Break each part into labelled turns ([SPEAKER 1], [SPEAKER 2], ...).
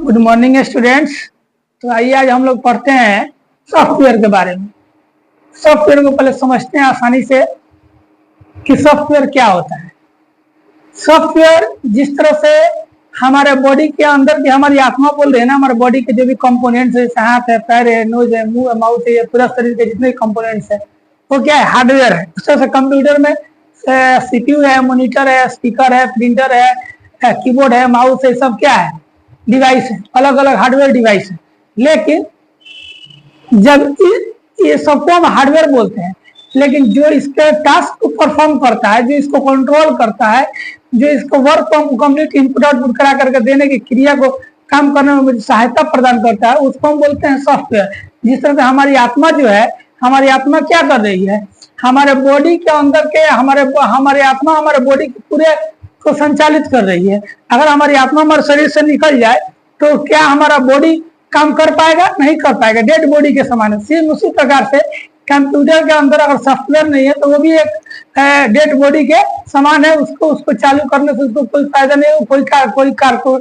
[SPEAKER 1] Good morning students. तो आइए आज हम लोग पढ़ते हैं सॉफ्टवेयर के बारे में। सॉफ्टवेयर को पहले समझते हैं आसानी से कि सॉफ्टवेयर क्या होता है। सॉफ्टवेयर जिस तरह से हमारे बॉडी के अंदर की हमारी आत्मा बोल रहे हैं ना, हमारे बॉडी के जो भी कंपोनेंट्स है, हाथ है, पैर है, नोज है, मुंह है, माउथ है, ये पूरा शरीर के जितने कंपोनेंट्स है वो क्या है, हार्डवेयर है। उस तरह से कंप्यूटर में सीपीयू है, मॉनिटर है, स्पीकर है, प्रिंटर है, कीबोर्ड है, माउस है, सब क्या है, डिवाइस है, अलग अलग हार्डवेयर डिवाइस है। लेकिन जब ये सबको हम हार्डवेयर बोलते हैं, लेकिन जो इसके टास्क को परफॉर्म करता है, जो इसको कंट्रोल करता है, जो इसको वर्क कंप्लीट इनपुट आउटपुट करा करके देने की क्रिया को काम करने में मुझे सहायता प्रदान करता है, उसको हम बोलते हैं सॉफ्टवेयर। जिस तरह से हमारी आत्मा जो है, हमारी आत्मा क्या कर रही है, हमारे बॉडी के अंदर के हमारे आत्मा हमारे बॉडी के पूरे को संचालित कर रही है। अगर हमारी आत्मा हमारे शरीर से निकल जाए तो क्या हमारा बॉडी काम कर पाएगा? नहीं कर पाएगा, डेड बॉडी के समान है। सेम उसी प्रकार से कंप्यूटर के अंदर अगर सॉफ्टवेयर नहीं है तो वो भी एक डेड बॉडी के समान है। उसको चालू करने से उसको कोई फायदा नहीं, कोई कार को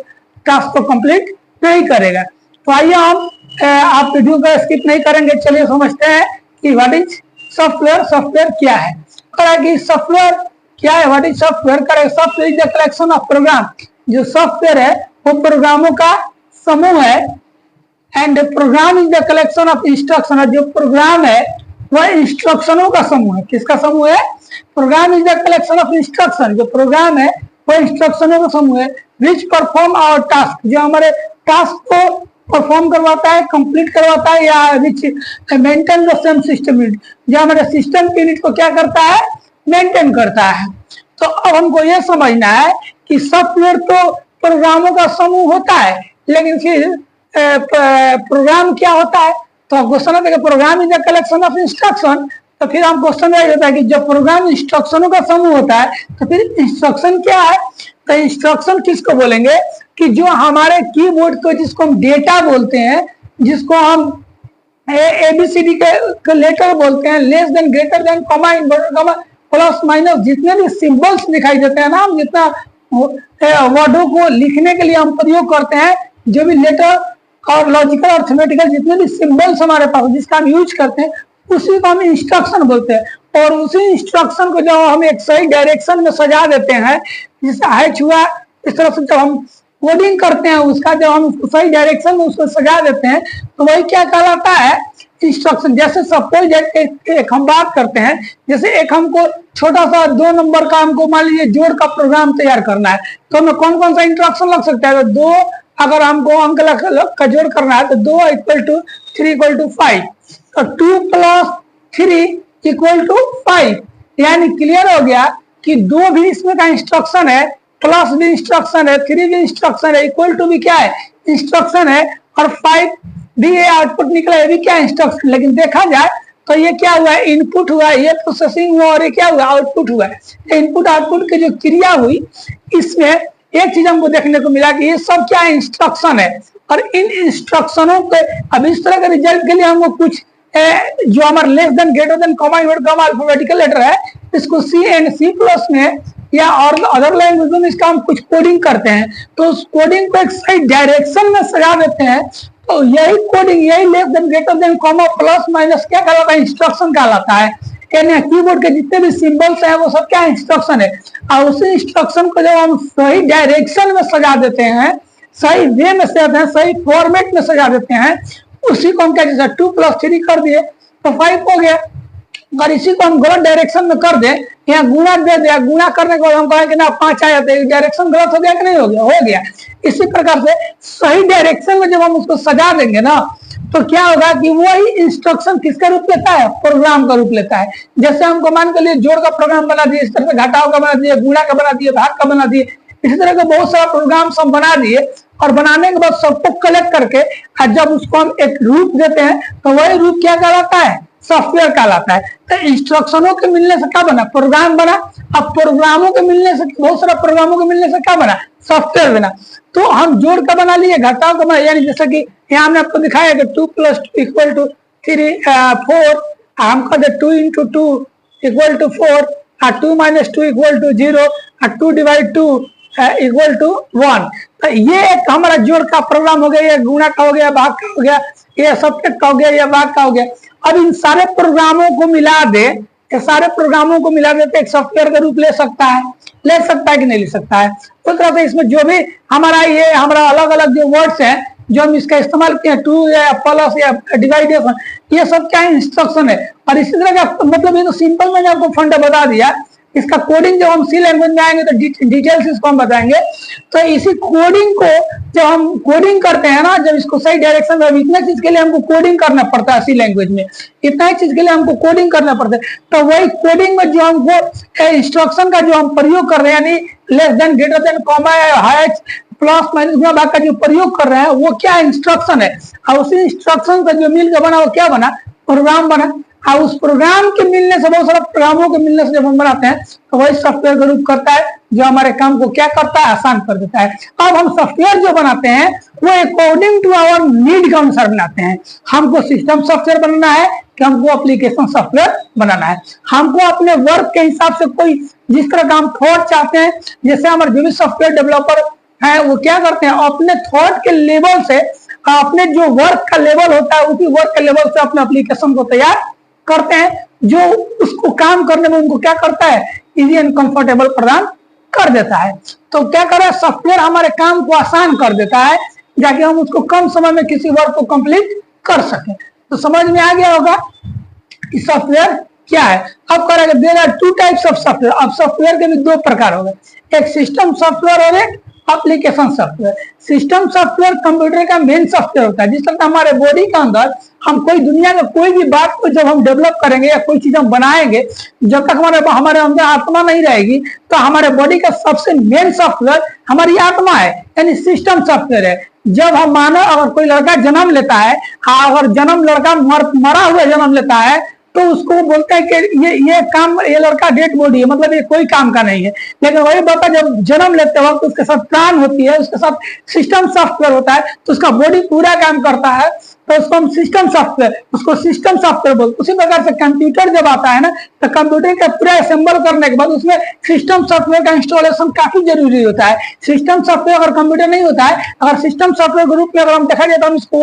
[SPEAKER 1] टास्क को कंप्लीट नहीं करेगा। तो आइए हम आप वीडियो का स्किप नहीं करेंगे, चलिए समझते हैं कि व्हाट इज सॉफ्टवेयर। सॉफ्टवेयर क्या है, कि सॉफ्टवेयर क्या है, व्हाट इज सॉफ्टवेयर करेगा। Software is the collection of program. जो सॉफ्टवेयर है वो प्रोग्रामों का समूह है। And program is the collection of instruction. जो प्रोग्राम है वह इंस्ट्रक्शनों का समूह है। किसका समूह है? Program is the collection of instruction. जो प्रोग्राम है वह इंस्ट्रक्शनों का समूह है। विच परफॉर्म आवर टास्क, जो हमारे टास्क को परफॉर्म करवाता है, कंप्लीट करवाता है, या which maintain the same system unit, जो हमारे सिस्टम यूनिट को क्या करता है, मेंटेन करता है। तो अब हमको यह समझना है कि सॉफ्टवेयर तो प्रोग्रामों का समूह होता है, लेकिन फिर प्रोग्राम क्या होता है? तो क्वेश्चन होता है कि program is the collection of instruction. तो फिर हम क्वेश्चन यही होता है कि जब प्रोग्राम इंस्ट्रक्शनों का समूह होता है तो फिर इंस्ट्रक्शन क्या है? तो इंस्ट्रक्शन किसको बोलेंगे कि जो हमारे कीबोर्ड को, जिसको हम डेटा बोलते हैं, जिसको हम ABCD के लेटर बोलते हैं, less than, greater than, comma, inverted comma, plus minus, जितने भी सिंबल्स दिखाई देते हैं ना, हम जितना वर्डों को लिखने के लिए हम प्रयोग करते हैं, जो भी लेटर और लॉजिकल अर्थमेटिकल जितने भी सिंबल्स हमारे पास जिसका हम यूज करते हैं, उसी को हम इंस्ट्रक्शन बोलते हैं। और उसी इंस्ट्रक्शन को जब हम एक सही डायरेक्शन में सजा देते हैं, जिससे हाइट हुआ, इस तरह से जब हम कोडिंग करते हैं उसका, जब हम सही डायरेक्शन में उसको सजा देते हैं तो वही क्या कहलाता है, इंस्ट्रक्शन। जैसे सपोज एक हम बात करते हैं, जैसे एक हमको छोटा सा 2 नंबर का हमको मान लीजिए जोड़ का प्रोग्राम तैयार करना है, तो हमें कौन कौन सा इंस्ट्रक्शन लग सकता है? तो 2 अगर हमको अंक का जोड़ करना है तो 2 = 3 = 5, तो 2 + 3 = 5। यानी क्लियर हो गया कि 2 भी इसमें का इंस्ट्रक्शन है, प्लस भी इंस्ट्रक्शन है, 3 भी इंस्ट्रक्शन है, इक्वल टू भी क्या है, इंस्ट्रक्शन है, और 5 भी ये आउटपुट निकला, ये भी क्या इंस्ट्रक्शन। लेकिन देखा जाए तो ये क्या हुआ है, इनपुट हुआ है, ये प्रोसेसिंग हुआ, और ये क्या हुआ, आउटपुट हुआ है। इनपुट आउटपुट की जो क्रिया हुई, इसमें एक चीज हमको देखने को मिला कि ये सब क्या इंस्ट्रक्शन है। और इन इंस्ट्रक्शनों के अब इस तरह के रिजल्ट के लिए हमको कुछ जो हमारा less than, greater than, comma, inverted comma alphabetical letter है, इसको C एंड C+ में या और अदर लैंग्वेज में इसका हम कुछ कोडिंग करते हैं, तो उस कोडिंग को एक सही डायरेक्शन में सजा देते हैं। तो यही कोडिंग, यही less than, greater than, comma, plus minus क्या कहलाता है, इंस्ट्रक्शन कहलाता है। यानी कीबोर्ड के जितने भी सिंबल्स हैं वो सब क्या इंस्ट्रक्शन है। और उसी इंस्ट्रक्शन को जब हम सही डायरेक्शन में सजा देते हैं, सही वे में सजा देते हैं, सही फॉर्मेट में सजा देते हैं, उसी को हम क्या, जैसे 2 + 3 कर दिए तो 5 हो गया। और इसी को हम गलत डायरेक्शन में कर दें, यहाँ गुणा दे दिया, गुणा करने के बाद हम कहें कि ना 5 आ जाते हैं, डायरेक्शन गलत हो गया कि नहीं हो गया, हो गया। इसी प्रकार से सही डायरेक्शन में जब हम उसको सजा देंगे ना, तो क्या होगा कि वही इंस्ट्रक्शन किसका रूप लेता है, प्रोग्राम का रूप लेता है। जैसे हमको मान के लिए जोड़ का प्रोग्राम बना दिए, इस तरह से घटाव का बना दिए, गुणा का बना दिए, भाग का बना दिए, इसी तरह के बहुत सारा प्रोग्राम सब बना दिए। और बनाने के बाद सबको कलेक्ट करके जब उसको हम एक रूप देते हैं तो वही रूप क्या कहलाता है, सॉफ्टवेयर कहलाता है। तो इंस्ट्रक्शनों के मिलने से क्या बना, प्रोग्राम बना। अब प्रोग्रामों के मिलने से, बहुत सारा प्रोग्रामों के मिलने से क्या बना, सॉफ्टवेयर बना। तो हम जोड़ का बना लिए, घटाव का बना, यानी जैसे कि यहाँ हमने आपको दिखाया कि 2 + 2 = 3 4, हम कहते 2 × 2 = 4, 2 - 2 = 0, 2 / 2 इक्वल टू 1। तो ये एक हमारा जोड़ का प्रोग्राम हो गया, ये गुणा का हो गया, भाग का हो गया, ये सब्ट्रैक्ट का हो गया, ये भाग का हो गया। अब इन सारे प्रोग्रामों को मिला दे, ये सारे प्रोग्रामों को मिला दे तो एक सॉफ्टवेयर का रूप ले सकता है कि नहीं ले सकता है। उस तरह से इसमें जो भी हमारा अलग अलग जो वर्ड्स हैं जो हम इसका इस्तेमाल किए, टू या प्लस या डिवाइडेशन, ये सब क्या इंस्ट्रक्शन है। और इसी तरह का मतलब ये तो सिंपल मैंने आपको फंडा बता दिया। इसका कोडिंग जब हम सी लैंग्वेज में आएंगे तो डिटेल्स इसको हम बताएंगे। तो इसी कोडिंग को जब हम कोडिंग करते हैं ना, जब इसको सही डायरेक्शन में, इतना चीज के लिए हमको कोडिंग करना पड़ता है सी लैंग्वेज में, इतना ही चीज के लिए हमको कोडिंग करना पड़ता है। तो वही कोडिंग में जो हमको इंस्ट्रक्शन का जो हम प्रयोग कर रहे हैं, यानी less than, greater than, comma, height, plus minus, गुणा भाग का जो प्रयोग कर रहे हैं वो क्या इंस्ट्रक्शन है। और उसी इंस्ट्रक्शन का जो मिल के बना वो क्या बना, प्रोग्राम बना। और उस प्रोग्राम के मिलने से, बहुत सारे प्रोग्रामों के मिलने से जब हम बनाते हैं तो वही सॉफ्टवेयर का रूप करता है जो हमारे काम को क्या करता है, आसान कर देता है। अब हम सॉफ्टवेयर जो बनाते हैं वो अकॉर्डिंग टू आवर नीड के अनुसार बनाते हैं। हमको सिस्टम सॉफ्टवेयर बनाना है कि हमको एप्लीकेशन सॉफ्टवेयर बनाना है, हमको अपने वर्क के हिसाब से कोई जिस तरह का हम थॉट चाहते हैं, जैसे हमारे जो भी सॉफ्टवेयर डेवलपर है वो क्या करते हैं, अपने थॉट के लेवल से, अपने जो वर्क का लेवल होता है उसी वर्क के लेवल से अपने एप्लीकेशन को तैयार करते हैं, जो उसको काम करने में उनको क्या करता है, इजी एंड कंफर्टेबल प्रदान कर देता है। तो क्या करे, सॉफ्टवेयर हमारे काम को आसान कर देता है, जाके हम उसको कम समय में किसी वर्क को कंप्लीट कर सके। तो समझ में आ गया होगा कि सॉफ्टवेयर क्या है। अब करेंगे, there are two types of software. अब सॉफ्टवेयर के भी दो प्रकार हो गए, एक सिस्टम सॉफ्टवेयर और एक application software. System software computer का मेन सॉफ्टवेयर होता है, जिस तरह हमारे बॉडी के अंदर हम कोई दुनिया में कोई भी बात को जब हम डेवलप करेंगे या कोई चीज हम बनाएंगे, जब तक हमारे अंदर आत्मा नहीं रहेगी तो हमारे बॉडी का सबसे मेन सॉफ्टवेयर हमारी आत्मा है, यानी सिस्टम सॉफ्टवेयर है। जब हम मानो अगर कोई लड़का जन्म लेता है, अगर लड़का मरा हुआ जन्म लेता है तो उसको बोलते हैं कि ये लड़का डेड बॉडी है, मतलब ये कोई काम का नहीं है। लेकिन वही बता, जब जन्म लेते वक्त उसके साथ प्राण होती है, उसके साथ सिस्टम सॉफ्टवेयर होता है, तो उसका बॉडी पूरा काम करता है, तो उसको हम सिस्टम सॉफ्टवेयर बोलते। उसी प्रकार से कंप्यूटर जब आता है ना, तो कंप्यूटर का पूरा असेंबल करने के बाद उसमें सिस्टम सॉफ्टवेयर का इंस्टॉलेशन काफी जरूरी होता है। सिस्टम सॉफ्टवेयर अगर कंप्यूटर नहीं होता है, अगर सिस्टम सॉफ्टवेयर के रूप में अगर हम देखा जाए तो हम इसको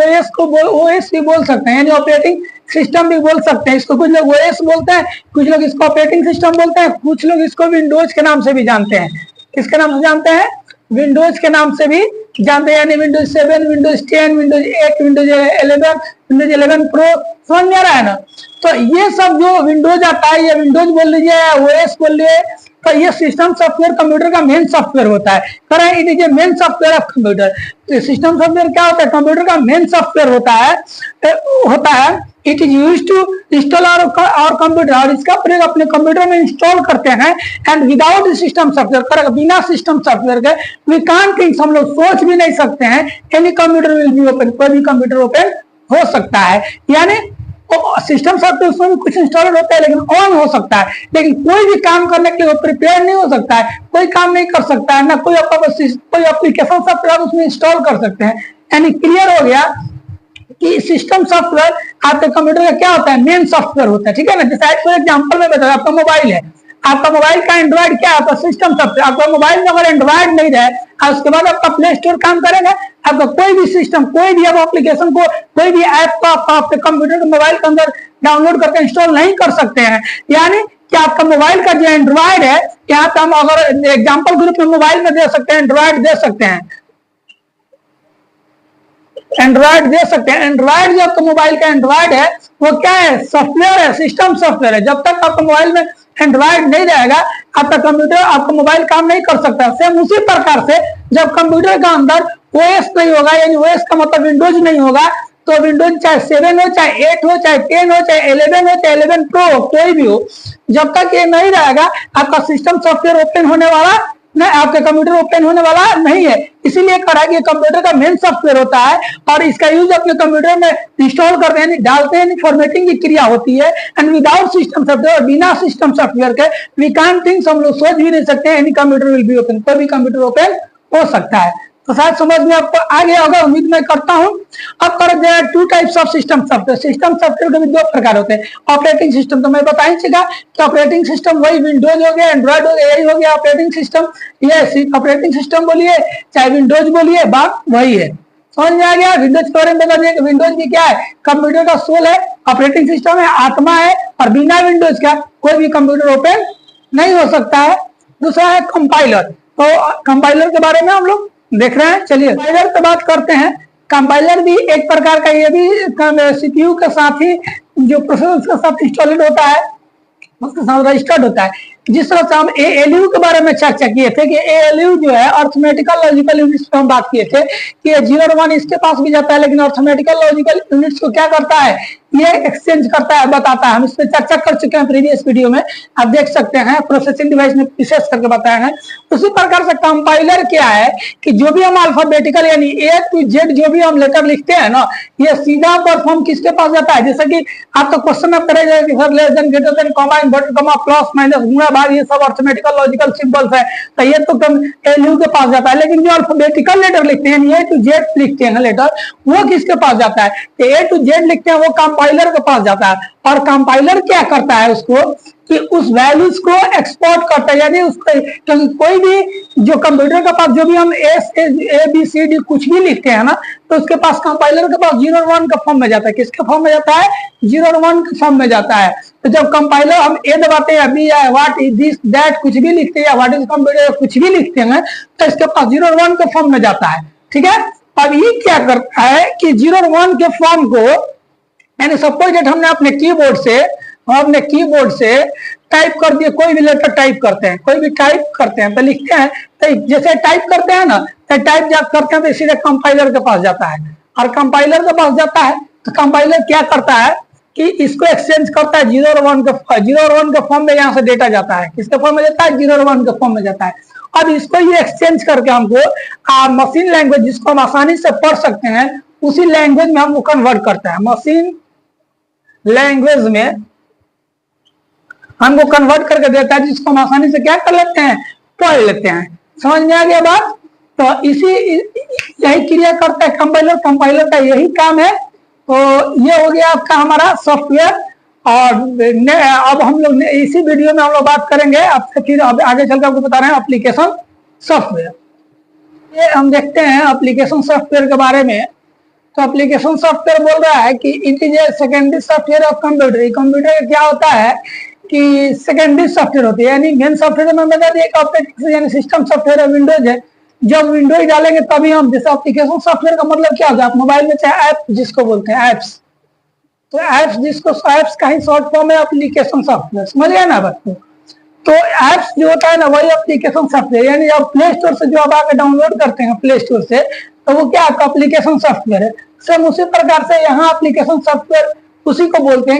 [SPEAKER 1] ओएस भी बोल सकते हैं, यानी ऑपरेटिंग सिस्टम भी बोल सकते हैं। इसको कुछ लोग ओएस बोलते हैं, कुछ लोग इसको ऑपरेटिंग सिस्टम बोलते हैं, कुछ लोग इसको विंडोज के नाम से भी जानते हैं। किसके नाम से जानते हैं? विंडोज के नाम से भी जानते हैं, यानी Windows 7, Windows 10, Windows 8, Windows 11, Windows 11 pro, समझ में आ रहा है ना। तो ये सब जो विंडोज आता है, ये विंडोज बोल लीजिए या ओएस बोल लीजिए, तो ये सिस्टम सॉफ्टवेयर कंप्यूटर का मेन सॉफ्टवेयर होता है। करें it is a main software of computer. तो सिस्टम सॉफ्टवेयर क्या होता है? कंप्यूटर का मेन सॉफ्टवेयर होता है। It is use to install और कंप्यूटर, और इसका प्रयोग अपने कंप्यूटर में इंस्टॉल करते हैं। एंड विदाउट सिस्टम सॉफ्टवेयर, बिना सिस्टम सॉफ्टवेयर के वी कांट थिंक, हम लोग सोच भी नहीं सकते हैं any computer will be open, कोई भी कंप्यूटर ओपन हो सकता है। यानी सिस्टम सॉफ्टवेयर उसमें भी कुछ इंस्टॉलर होता है लेकिन ऑन हो सकता है, लेकिन कोई भी काम करने के लिए प्रिपेयर नहीं हो सकता है, कोई काम नहीं कर सकता है, ना कोई एप्लीकेशन सॉफ्टवेयर उसमें इंस्टॉल कर सकते हैं। यानी क्लियर हो गया कि सिस्टम सॉफ्टवेयर आपके कंप्यूटर का क्या होता है? मेन सॉफ्टवेयर होता है, ठीक है ना। जैसे फॉर एग्जांपल में बताया, आपका मोबाइल है, आपका मोबाइल का एंड्रॉइड क्या है? System software. आपका मोबाइल में अगर एंड्रॉइड नहीं रहे और उसके बाद आपका प्ले स्टोर काम करेगा, आपका कोई भी सिस्टम, कोई भी एप्लीकेशन को, कोई भी ऐप को आप आपके कंप्यूटर के मोबाइल के अंदर डाउनलोड करके इंस्टॉल नहीं कर सकते हैं। यानी कि आपका मोबाइल का जो एंड्रॉइड है, यहाँ पे हम अगर एग्जाम्पल ग्रुप में मोबाइल में दे सकते हैं, एंड्रॉइड दे सकते हैं, एंड्रॉइड दे सकते हैं। एंड्रॉइड जो आपका मोबाइल का एंड्रॉइड है वो क्या है? सॉफ्टवेयर है, सिस्टम सॉफ्टवेयर है। जब तक आपका मोबाइल में एंड्रॉइड नहीं रहेगा, आपका कंप्यूटर, आपका मोबाइल काम नहीं कर सकता। सेम उसी प्रकार से जब कंप्यूटर का अंदर ओएस नहीं होगा, यानी ओएस का मतलब विंडोज नहीं होगा, तो विंडोज चाहे 7 हो, चाहे 8 हो, चाहे 10 हो, चाहे 11 हो, चाहे 11 प्रो हो, कोई भी हो, जब तक ये नहीं रहेगा आपका सिस्टम सॉफ्टवेयर ओपन होने वाला नहीं, आपके कंप्यूटर ओपन होने वाला नहीं है। इसीलिए कहा कि कंप्यूटर का मेन सॉफ्टवेयर होता है और इसका यूज अपने कंप्यूटर में इंस्टॉल करते हैं, डालते हैं, फॉर्मेटिंग की क्रिया होती है। एंड विदाउट सिस्टम सॉफ्टवेयर, बिना सिस्टम सॉफ्टवेयर के वी कांट थिंक, हम लोग सोच भी नहीं सकते any computer will be open, कोई भी कंप्यूटर ओपन हो सकता है। तो शायद समझ में आपको आ गया होगा, उम्मीद मैं करता हूं। अब कर दिया to types of system software. System software के भी दो प्रकार होते हैं। ऑपरेटिंग सिस्टम तो मैं बता ही चुका कि ऑपरेटिंग सिस्टम वही विंडोज हो गया, एंड्रॉइड हो गया, यही हो गया ऑपरेटिंग सिस्टम। ये ऑपरेटिंग सिस्टम बोलिए चाहे विंडोज बोलिए, बात वही है। समझ में आ गया। विंडोज के बारे में बता दिया कि विंडोज भी क्या है, कंप्यूटर का सोल है, ऑपरेटिंग सिस्टम है, आत्मा है, और बिना विंडोज का कोई भी कंप्यूटर ओपन नहीं हो सकता है। दूसरा है कंपाइलर। तो कंपाइलर के बारे में हम लोग देख रहे हैं। चलिए कंपाइलर पे बात करते हैं। कंपाइलर भी एक प्रकार का, ये भी सीपीयू के साथ ही जो प्रोसेसर के साथ इंस्टॉलेड होता है, उसके साथ रजिस्टर्ड होता है। जिस तरह से हम एएलयू के बारे में चर्चा किए थे कि एएलयू जो है अर्थमेटिकल लॉजिकल यूनिट्स पे हम बात किए थे कि ये 0 और 1 इसके पास भी जाता है, लेकिन अर्थमेटिकल लॉजिकल यूनिट्स को क्या करता है, ये एक्सचेंज करता है, बताता है। हम इस पर चर्चा कर चुके हैं प्रीवियस वीडियो में, आप देख सकते हैं, प्रोसेसिंग डिवाइस में विशेष करके बताया है। उसी प्रकार से कंपाइलर क्या है कि जो भी हम अल्फाबेटिकल यानी ए टू जेड जो भी हम लेटर लिखते हैं ना, ये सीधा परफॉर्म किसके पास जाता है। जैसे कि आप तो क्वेश्चन में करेगा कि sir less than, greater than, comma, inverted comma, plus minus, गुणा भाग, ये सब अर्थमेटिकल लॉजिकल सिंबल्स है, तो ये तो एलयू के पास जाता है। लेकिन जो अल्फाबेटिकल लेटर लिखते हैं, ए टू जेड लिखते हैं लेटर, वो किसके पास जाता है, तो ए टू जेड लिखते हैं वो कंपाइलर के पास जाता है। और कंपाइलर क्या करता है उसको कि उस वैल्यूज को एक्सपोर्ट करता है, यानी उसको, क्योंकि कोई भी जो कंप्यूटर के पास जो भी हम ए बी सी डी कुछ भी लिखते हैं ना, तो उसके पास कंपाइलर के पास 0 और 1 के फॉर्म में जाता है। किसके फॉर्म में जाता है, 0 और 1 के फॉर्म में जाता है। तो जब कंपाइलर हम ए दबाते हैं, बी या व्हाट इज दिस दैट कुछ भी लिखते हैं, या व्हाट इज कंप्यूटर कुछ भी लिखते हैं, तो इसके पास 0 और 1 के फॉर्म में जाता है। ठीक है। अब ये क्या करता है कि 0 और 1 के फॉर्म को, यानी सपोज दैट हमने अपने कीबोर्ड से टाइप कर दिए, कोई भी लेटर टाइप करते हैं, कोई भी टाइप करते हैं तो लिखते हैं, तो जैसे टाइप करते हैं ना, तो टाइप जब करते हैं तो सीधे कंपाइलर के पास जाता है। और कंपाइलर के पास जाता है तो कंपाइलर क्या करता है कि इसको एक्सचेंज करता है 0 और 1 के फॉर्म में, यहाँ से डेटा जाता है, किसके फॉर्म में जाता है, 0 और 1 के फॉर्म में जाता है। अब इसको ये एक्सचेंज करके हमको मशीन लैंग्वेज, जिसको हम आसानी से पढ़ सकते हैं, उसी लैंग्वेज में हमको कन्वर्ट करता है। मशीन लैंग्वेज में हमको कन्वर्ट करके देता है, जिसको हम आसानी से क्या कर लेते हैं, पढ़ लेते हैं। समझ में आ गया बात। तो यही क्रिया करता है कंपाइलर। कंपाइलर का यही काम है। तो ये हो गया आपका हमारा सॉफ्टवेयर। और अब हम लोग इसी वीडियो में हम लोग बात करेंगे आपसे, फिर आगे चलकर आपको बता रहे हैं एप्लीकेशन सॉफ्टवेयर। ये हम देखते हैं एप्लीकेशन सॉफ्टवेयर के बारे में। तो एप्लीकेशन सॉफ्टवेयर बोल रहा है कि it is a secondary software of computer. Computer क्या होता है कि सेकेंडरी सॉफ्टवेयर होती है, यानी मेन सॉफ्टवेयर में बता दिया ऑपरेटिंग यानी सिस्टम सॉफ्टवेयर है, विंडोज है। जब विंडोज डालेंगे तभी हम, जैसे एप्लीकेशन सॉफ्टवेयर का मतलब क्या होता है, आप मोबाइल में चाहे ऐप जिसको बोलते हैं एप्स, तो एप्स का ही शॉर्ट फॉर्म है एप्लीकेशन सॉफ्टवेयर। समझ गए ना बात को। तो एप्स जो होता है ना वही एप्लीकेशन सॉफ्टवेयर, यानी आप प्ले स्टोर से जो आप आके डाउनलोड करते हैं प्ले स्टोर से, तो वो क्या आपका एप्लीकेशन सॉफ्टवेयर है। सेम उसी प्रकार से यहाँ एप्लीकेशन सॉफ्टवेयर उसी को बोलते हैं।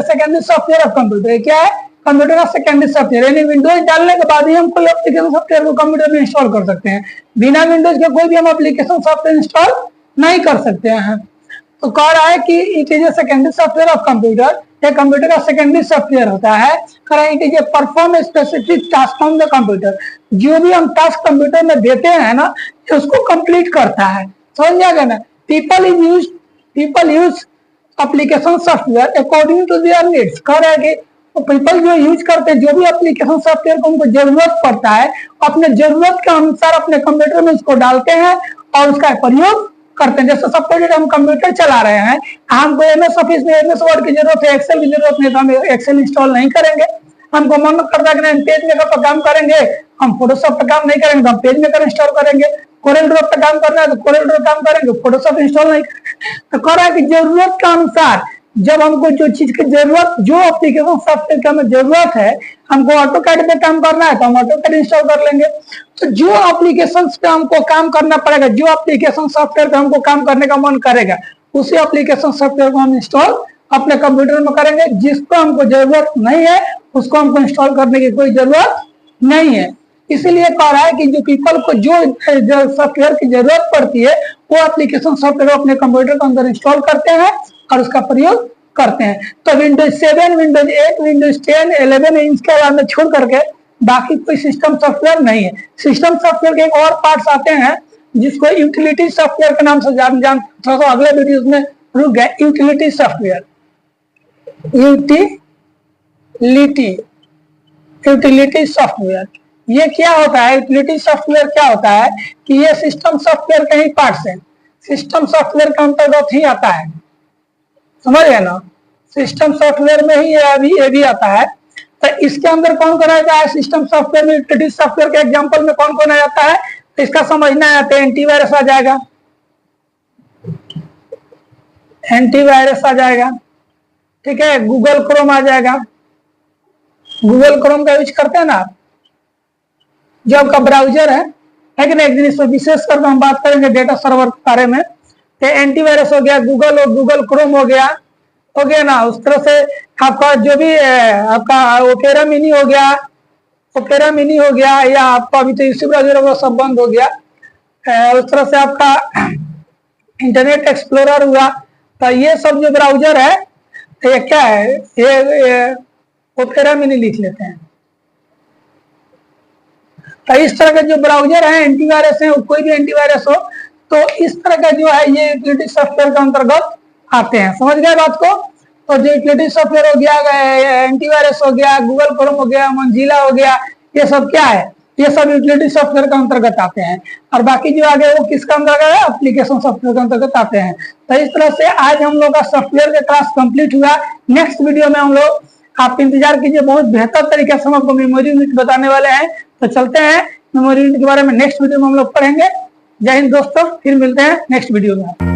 [SPEAKER 1] सेकेंडरी सॉफ्टवेयर ऑफ कंप्यूटर क्या है, कंप्यूटर का सेकेंडरी सॉफ्टवेयर, यानी विंडोज डालने के बाद ही हम कोई एप्लीकेशन सॉफ्टवेयर को कंप्यूटर में इंस्टॉल कर सकते हैं। बिना विंडोज के कोई भी हम एप्लीकेशन सॉफ्टवेयर इंस्टॉल नहीं कर सकते हैं। तो कह रहा है कि it is a secondary software of computer, ये कंप्यूटर का सेकेंडरी सॉफ्टवेयर होता है। कह रहा है it is A perform specific task on the computer, जो भी हम टास्क कंप्यूटर में देते हैं ना, उसको कंप्लीट करता है। समझ गया ना। People use application software according to their needs. कह रहा है कि पीपल जो यूज करते हैं, जो भी एप्लीकेशन सॉफ्टवेयर को उनको जरूरत पड़ता है, अपने जरूरत के अनुसार अपने कंप्यूटर में उसको डालते हैं और उसका प्रयोग करते हैं। जैसे सपोज हम कंप्यूटर चला रहे हैं, हमको एमएस ऑफिस में एमएस वर्ड की जरूरत है, एक्सेल की जरूरत नहीं, तो हम एक्सेल इंस्टॉल नहीं करेंगे। हमको मन करता है कि हम पेज मेकर पर काम करेंगे, हम फोटोशॉप पर काम नहीं करेंगे, तो हम पेज मेकर इंस्टॉल करेंगे। कोरेल ड्रॉ पर काम करना है तो कोरेल ड्रॉ काम करेंगे, फोटोशॉप इंस्टॉल नहीं करेंगे। तो कह रहा है कि जरूरत के अनुसार, जब हमको जो चीज की जरूरत, जो एप्लीकेशन सॉफ्टवेयर की हमें जरूरत है, हमको ऑटोकैड पे काम करना है तो हम ऑटोकैड इंस्टॉल कर लेंगे। तो जो एप्लीकेशन पे हमको काम करना पड़ेगा, जो एप्लीकेशन सॉफ्टवेयर पे हमको काम करने का मन करेगा, उसी एप्लीकेशन सॉफ्टवेयर को हम इंस्टॉल अपने कंप्यूटर में करेंगे। जिसको हमको जरूरत नहीं है उसको हमको इंस्टॉल करने की कोई जरूरत नहीं है। इसीलिए कह रहा है कि जो पीपल को जो सॉफ्टवेयर की जरूरत पड़ती है, वो एप्लीकेशन सॉफ्टवेयर अपने कंप्यूटर के अंदर इंस्टॉल करते हैं और उसका प्रयोग करते हैं। तो विंडोज 7, विंडोज 8, विंडोज 10, 11 इसके अलावा छोड़ करके बाकी कोई सिस्टम सॉफ्टवेयर नहीं है। सिस्टम सॉफ्टवेयर के एक और पार्ट्स आते हैं जिसको यूटिलिटी सॉफ्टवेयर के नाम से जान थोड़ा सा अगले वीडियो में रुक गए। यूटिलिटी सॉफ्टवेयर, यूटिलिटी सॉफ्टवेयर ये क्या होता है? यूटिलिटी सॉफ्टवेयर क्या होता है कि ये सिस्टम सॉफ्टवेयर के ही पार्ट्स है, सिस्टम सॉफ्टवेयर के अंतर्गत ही आता है, समझ गए ना? सिस्टम सॉफ्टवेयर में ही ये भी आता है। तो इसके अंदर कौन कौन आता है? सिस्टम सॉफ्टवेयर में यूटिलिटी सॉफ्टवेयर के एग्जांपल में कौन कौन आ जाता है? तो इसका समझना है तो एंटीवायरस आ जाएगा, एंटीवायरस आ जाएगा, ठीक है। गूगल क्रोम आ जाएगा, गूगल क्रोम का यूज करते हैं ना आप, जो आपका ब्राउजर है कि नहीं? एक दिन इस पर विशेष करके हम बात करेंगे डेटा सर्वर के बारे में। तो एंटीवायरस हो गया, गूगल क्रोम हो गया ना। उस तरह से आपका जो भी आपका ओपेरा मिनी हो गया, या आपका अभी तो यूसी ब्राउजर होगा सब बंद हो गया। उस तरह से आपका इंटरनेट एक्सप्लोरर हुआ। तो ये सब जो ब्राउजर है ये क्या है? ये ओपेरा मिनी लिख लेते हैं। तो इस तरह के जो ब्राउजर है एंटीवायरस है, कोई भी एंटीवायरस हो तो इस तरह का जो है ये यूटिलिटी सॉफ्टवेयर के अंतर्गत आते हैं। समझ गए बात को? तो जो यूटिलिटी सॉफ्टवेयर हो गया, एंटीवायरस हो गया, गूगल क्रोम हो गया, मोजिला हो गया, ये सब क्या है? ये सब यूटिलिटी सॉफ्टवेयर के अंतर्गत आते हैं। और बाकी जो आगे वो किसका अंतर्गत है? एप्लीकेशन सॉफ्टवेयर के अंतर्गत आते हैं। तो इस तरह से आज हम लोग का सॉफ्टवेयर का क्लास कंप्लीट हुआ। नेक्स्ट वीडियो में हम लोग, आप इंतजार कीजिए, बहुत बेहतर तरीके से हम आपको मेमोरी यूनिट बताने वाले हैं। तो चलते हैं, मेमोरी यूनिट के बारे में नेक्स्ट वीडियो में हम लोग पढ़ेंगे। जय हिंद दोस्तों, फिर मिलते हैं नेक्स्ट वीडियो में।